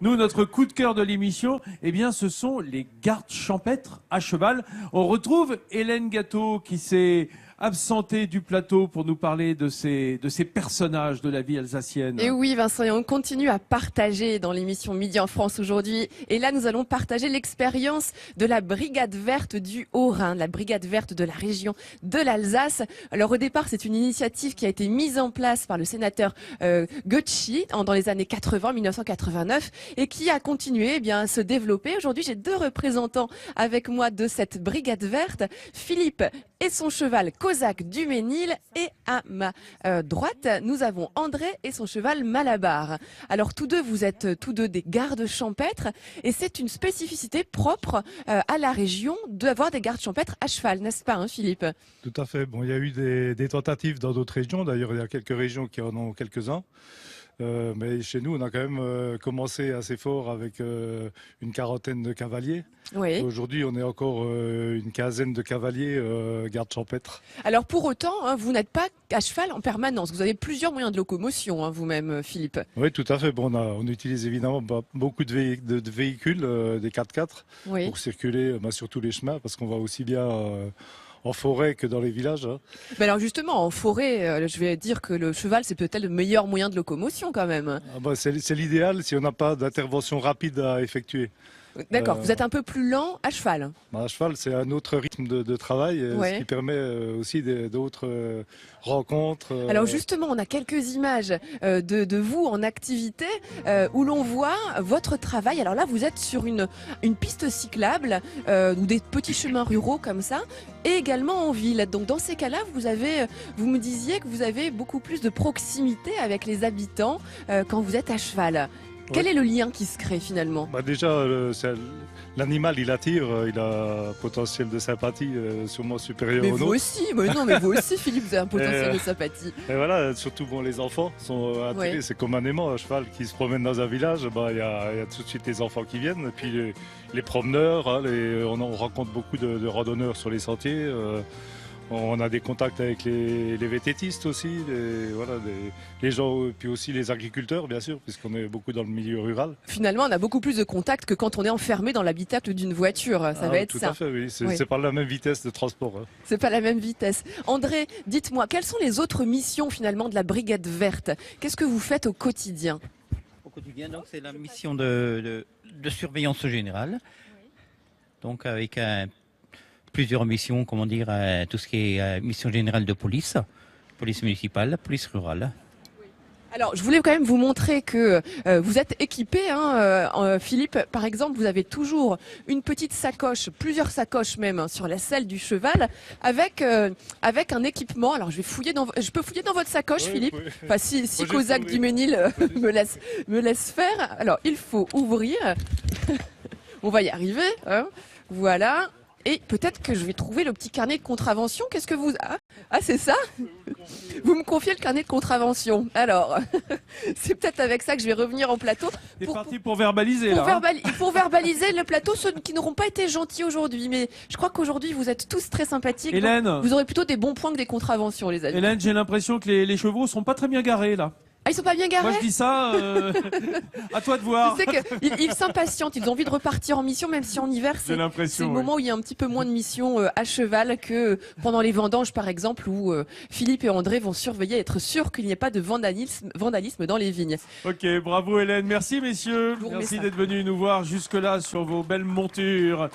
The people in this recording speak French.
Nous, notre coup de cœur de l'émission, eh bien, ce sont les gardes champêtres à cheval. On retrouve Hélène Gâteau qui s'est absentée du plateau pour nous parler de ces personnages de la vie alsacienne. Et oui, Vincent, et on continue à partager dans l'émission Midi en France aujourd'hui. Et là, nous allons partager l'expérience de la Brigade Verte du Haut-Rhin, la Brigade Verte de la région de l'Alsace. Alors au départ, c'est une initiative qui a été mise en place par le sénateur Götzschi dans les années 80, 1989, et qui a continué à se développer. Aujourd'hui, j'ai deux représentants avec moi de cette Brigade Verte, Philippe et son cheval Cosaque du Ménil, et à ma droite, nous avons André et son cheval Malabar. Alors tous deux, vous êtes tous deux des gardes champêtres, et c'est une spécificité propre à la région d'avoir des gardes champêtres à cheval, n'est-ce pas, Philippe? Tout à fait. Bon, il y a eu des tentatives dans d'autres régions. D'ailleurs, il y a quelques régions qui en ont quelques-uns. Mais chez nous, on a quand même commencé assez fort avec une quarantaine de cavaliers. Oui. Aujourd'hui, on est encore une quinzaine de cavaliers gardes champêtres. Alors pour autant, vous n'êtes pas à cheval en permanence. Vous avez plusieurs moyens de locomotion, vous-même, Philippe. Oui, tout à fait. Bon, on utilise évidemment beaucoup de véhicules, des 4x4, Oui. pour circuler sur tous les chemins, parce qu'on va aussi bien en forêt que dans les villages. Mais alors justement, en forêt, je vais dire que le cheval, c'est peut-être le meilleur moyen de locomotion quand même. C'est l'idéal si on n'a pas d'intervention rapide à effectuer. D'accord, vous êtes un peu plus lent à cheval. À cheval, c'est un autre rythme de travail, Ouais. ce qui permet aussi d'autres rencontres. Alors justement, on a quelques images de vous en activité où l'on voit votre travail. Alors là, vous êtes sur une piste cyclable ou des petits chemins ruraux comme ça, et également en ville. Donc dans ces cas-là, vous me disiez que vous avez beaucoup plus de proximité avec les habitants quand vous êtes à cheval. Quel est le lien qui se crée finalement? Déjà, l'animal, il attire, il a un potentiel de sympathie sûrement supérieur Mais au vous nôtre. aussi, mais vous aussi, Philippe, vous avez un potentiel de sympathie. Et voilà, surtout les enfants sont attirés. Ouais. C'est comme un aimant, un cheval qui se promène dans un village, il y a tout de suite les enfants qui viennent, et puis les promeneurs, on rencontre beaucoup de randonneurs sur les sentiers. On a des contacts avec les vététistes aussi, les gens, puis aussi les agriculteurs bien sûr, puisqu'on est beaucoup dans le milieu rural. Finalement, on a beaucoup plus de contacts que quand on est enfermé dans l'habitacle d'une voiture. Ça va être tout ça. à fait, oui. Oui. C'est pas la même vitesse de transport. C'est pas la même vitesse. André, dites-moi, quelles sont les autres missions finalement de la Brigade Verte? Qu'est-ce que vous faites au quotidien? Au quotidien, donc c'est la mission de surveillance générale. Donc avec plusieurs missions, tout ce qui est mission générale de police municipale, police rurale. Alors, je voulais quand même vous montrer que vous êtes équipé, Philippe. Par exemple, vous avez toujours une petite sacoche, plusieurs sacoches même, sur la selle du cheval, avec un équipement. Alors, je peux fouiller dans votre sacoche, Oui, Philippe. oui. Enfin, si Moi, j'ai Cosaque tout, du Ménil me laisse faire. Alors, il faut ouvrir. On va y arriver. Voilà. Et peut-être que je vais trouver le petit carnet de contravention. Qu'est-ce que vous... Ah, c'est ça? Vous me confiez le carnet de contravention. Alors, c'est peut-être avec ça que je vais revenir en plateau. C'est parti pour verbaliser là. Pour verbaliser le plateau, ceux qui n'auront pas été gentils aujourd'hui. Mais je crois qu'aujourd'hui, vous êtes tous très sympathiques. Hélène. Vous aurez plutôt des bons points que des contraventions, les amis. Hélène, j'ai l'impression que les chevaux sont pas très bien garés là. Ah, ils sont pas bien garés? Moi je dis ça, à toi de voir. Tu sais qu'ils s'impatientent, ils ont envie de repartir en mission, même si en hiver, J'ai c'est l'impression. le oui. moment où il y a un petit peu moins de missions à cheval que pendant les vendanges, par exemple, où Philippe et André vont surveiller, être sûrs qu'il n'y ait pas de vandalisme dans les vignes. Ok, bravo Hélène. Merci messieurs. Je vous remets Merci ça. d'être venus nous voir jusque-là sur vos belles montures.